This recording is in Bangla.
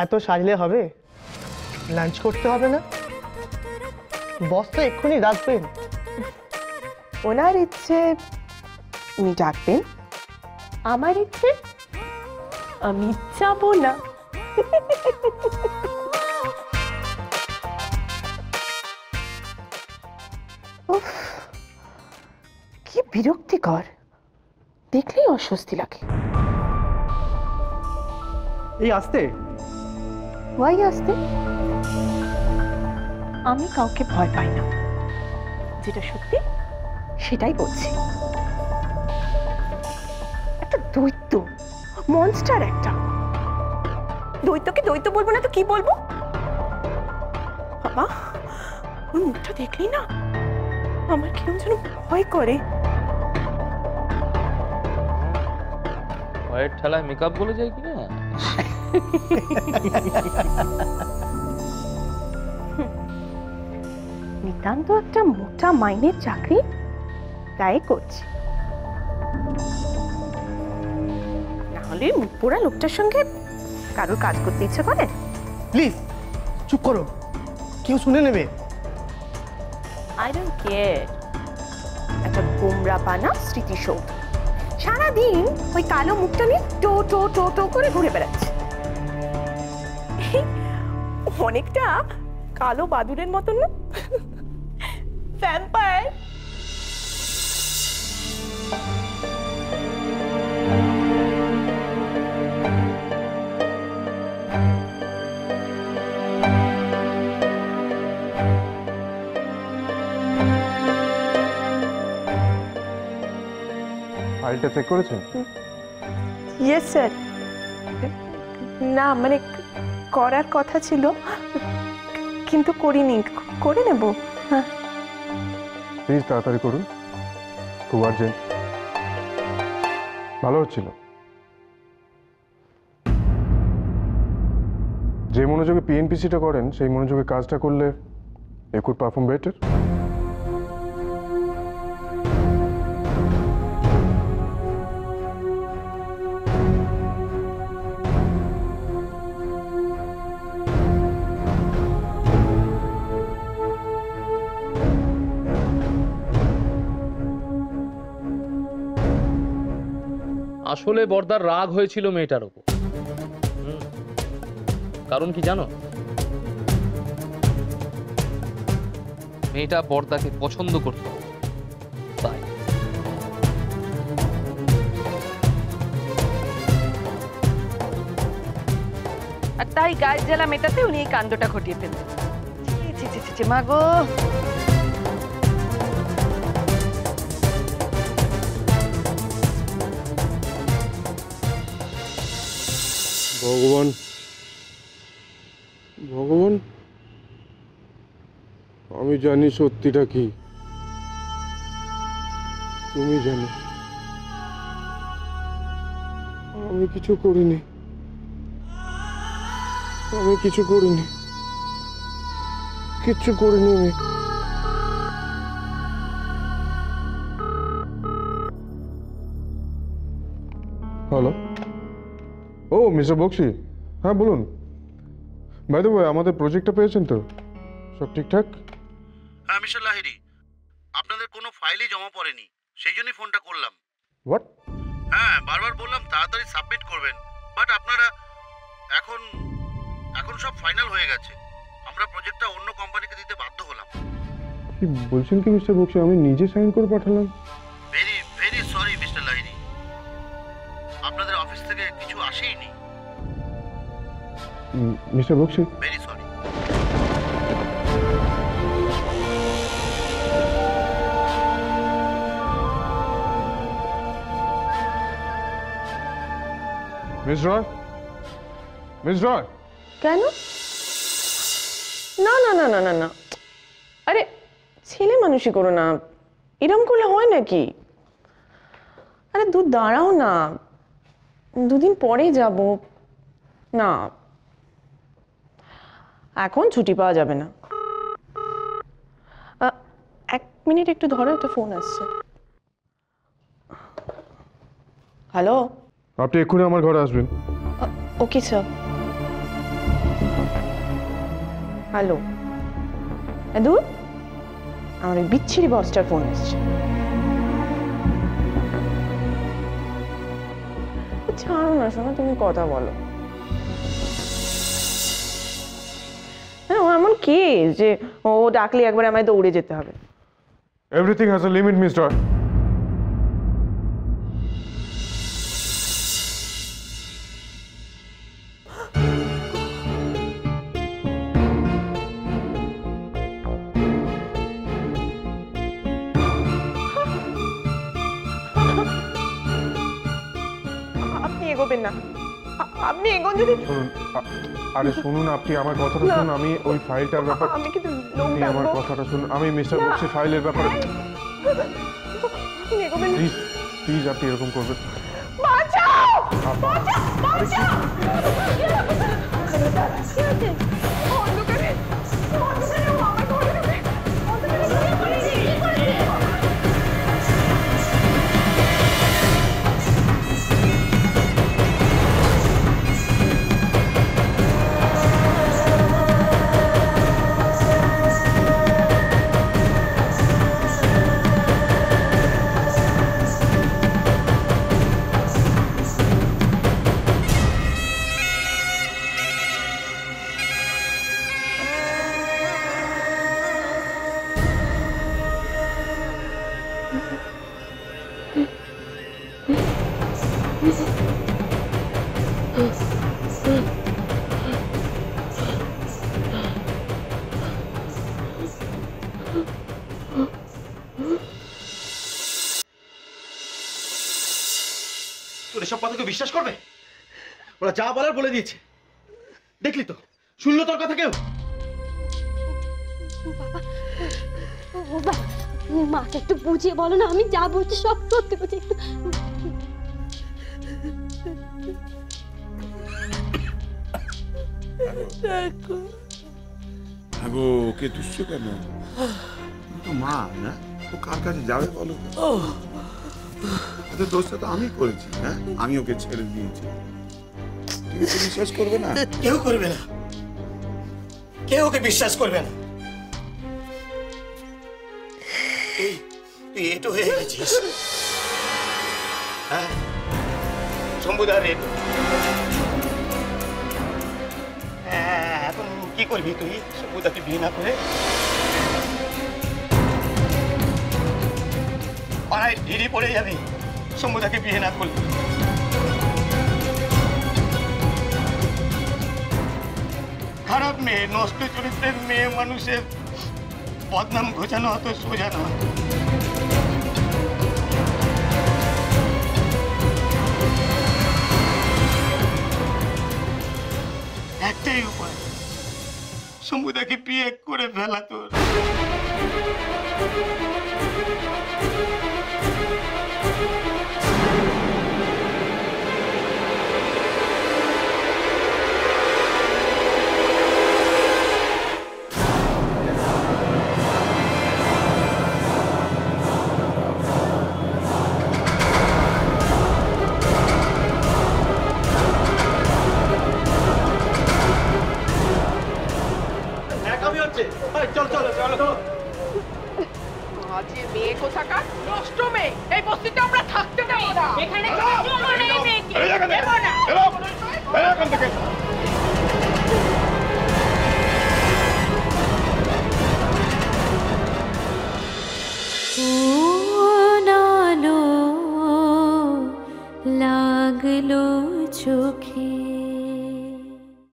এত সাজলে হবে? লাঞ্চ করতে হবে না? বস তো এক্ষুনি ডাকবেন। ওনার ইচ্ছে উনি ডাকবেন, আমার ইচ্ছে আমি যাবো না। কি বিরক্তিকর, দেখলেই অস্বস্তি লাগে। এই আসতে ওয়াই আসতে? আমি কাউকে ভয় পাই না, যেটা সত্যি সেটাই বলছি। একটা দৈত্য, মনস্টার একটা। দৈত্যকে দৈত্য বলবো না তো কি বলবো? বাবা, ওর মুখটা দেখলেই না আমার কিরম যেন ভয় করে। ভয়ের ঠেলায় মেকআপ বলে যায় কিনা? নিতান্ত একটা মোটা মাইনের চাকরি তাই করছি, নাহলে মুখ পোড়া লোকটার সঙ্গে কারোর কাজ করতে ইচ্ছে করে? প্লিজ চুপ করো, কেউ শুনে নেবে। I don't care. একটা গোমরা পানা স্মৃতিসৌধ, সারাদিন ওই কালো মুখটা নিয়ে টো টো টো টো করে ঘুরে বেড়াচ্ছে। অনেকটা কালো বাদুড়ের মতন না? ভ্যাম্পায়ার। ফাইলটা চেক করেছেন? Yes sir. না মানে করার কথা ছিল, কিন্তু করিনি, করে নেব। হ্যাঁ প্লিজ তাড়াতাড়ি করুন, খুব আর্জেন্ট। ভালো হচ্ছিল। যে মনোযোগে পিএনপিসিটা করেন সেই মনোযোগে কাজটা করলে এ কুড পারফর্ম বেটার। আসলে বর্দার রাগ হয়েছিল মেয়েটার উপর। কারণ কি জানো? মেয়েটা বর্দাকে পছন্দ করত, তাই। আর তাই গায়ের জ্বালা মেটাতে উনি এই কাণ্ডটা ঘটিয়ে ফেললেন। মা গো, ভগবান ভগবান, আমি জানি সত্যিটা কি, তুমি জানো। আমি কিছু করিনি, আমি কিচ্ছু করিনি আমি। হ্যালো, ও মিস্টার বক্সি, হ্যাঁ বলুন। বাই দ্য ওয়ে, আমাদের প্রজেক্টটা পেয়েছেন তো? সব ঠিকঠাক? হ্যাঁ মিস্টার লাহিড়ী, আপনাদের কোনো ফাইলই জমা পড়েনি, সেই জন্যই ফোনটা করলাম। হোয়াট? হ্যাঁ, বারবার বললাম তাড়াতাড়ি সাবমিট করবেন, বাট আপনারা এখন সব ফাইনাল হয়ে গেছে। আমরা প্রজেক্টটা অন্য কোম্পানিকে দিতে বাধ্য হলাম। কি বলছেন কি মিস্টার বক্সি? আমি নিজে সাইন করে পাঠালাম। Very very sorry mister Lahiri, আপনাদের অফিস থেকে কিছু আসেইনি। Mister Bakshi, very sorry. Miss Roy, miss Roy. কেন? না না না না না না, আরে ছেলে মানুষই করো না, এরম করলে হয় নাকি? আরে দাঁড়াও না, দুদিন পরে যাব না, এখন ছুটি পাওয়া যাবে না। 1 মিনিট একটু ধরো, একটা ফোন আসছে। হ্যালো, আপনি এক্ষুনি আমার ঘরে আসবেন। Okay sir. হ্যালো, দূর আমার ওই বিচ্ছিরি বসটার ফোন এসছে। ছাড়ো না শোনো, তুমি কথা বলো। হ্যাঁ, ও এমন কে যে ও ডাকলে একবার আমায় দৌড়ে যেতে হবে? Everything has a limit mister. আপনি এগোবেন না, আপনি এগোন যদি। শুনুন, আরে শুনুন, আপনি আমার কথাটা শুনুন। আমি ওই ফাইলটার ব্যাপারে, আমি কিন্তু লোক আপনি আমার ডাকবো। কথাটা শুনুন। আমি মিস্টার বক্সি ফাইলের ব্যাপারে, আপনি এগোবেন না। প্লিজ প্লিজ আপনি এরকম করবেন। বাঁচাও! বাঁচাও! বাঁচাও! অন্ধকারে, অন্ধকারে ও আমার ঘরে ঢুকে, অন্ধকারে ঢুকে পড়েছি। তোর এসব কথা কেউ বিশ্বাস করবে? ওরা যা বলার বলে দিয়েছে, দেখলি তো, শুনলো তোর কথা কেউ? বাবা, মাকে একটু বুঝিয়ে বলো না, আমি যা বলছি সব সত্যি বলছি। একটু আগো ওকে দুশ্চ কেন? তো মা না, ও কার কাছে যাবে বলো? ওদের দোষটা তো আমি করেছি। হ্যাঁ, আমি ওকে ছেড়ে দিয়েছি। তুমি তো বিশ্বাস করবে না। কেউ করবে না, কেউ ওকে বিশ্বাস করবে না। তুই তুই এটো হয়ে গেছিস। হ্যাঁ, শম্ভুদার এটো। হ্যাঁ, এখন কি করবি তুই শম্ভুদাকে বিয়ে না করে? পাড়ায় ঢিড়ি পড়ে যাবি শম্ভুদাকে বিয়ে না করলে। খারাপ মেয়ে, নষ্ট চরিত্রের মেয়ে মানুষের বদনাম ঘোচানো অত সোজা নয়। একটাই উপায়, শম্ভুদাকে বিয়ে করে ফেলা তোর। চল চল চল। আজকে মেয়ে কোথাকার নষ্ট মেয়ে, এই বস্তিতে আমরা থাকতে দেব না। এখানে লাগলো চোখে।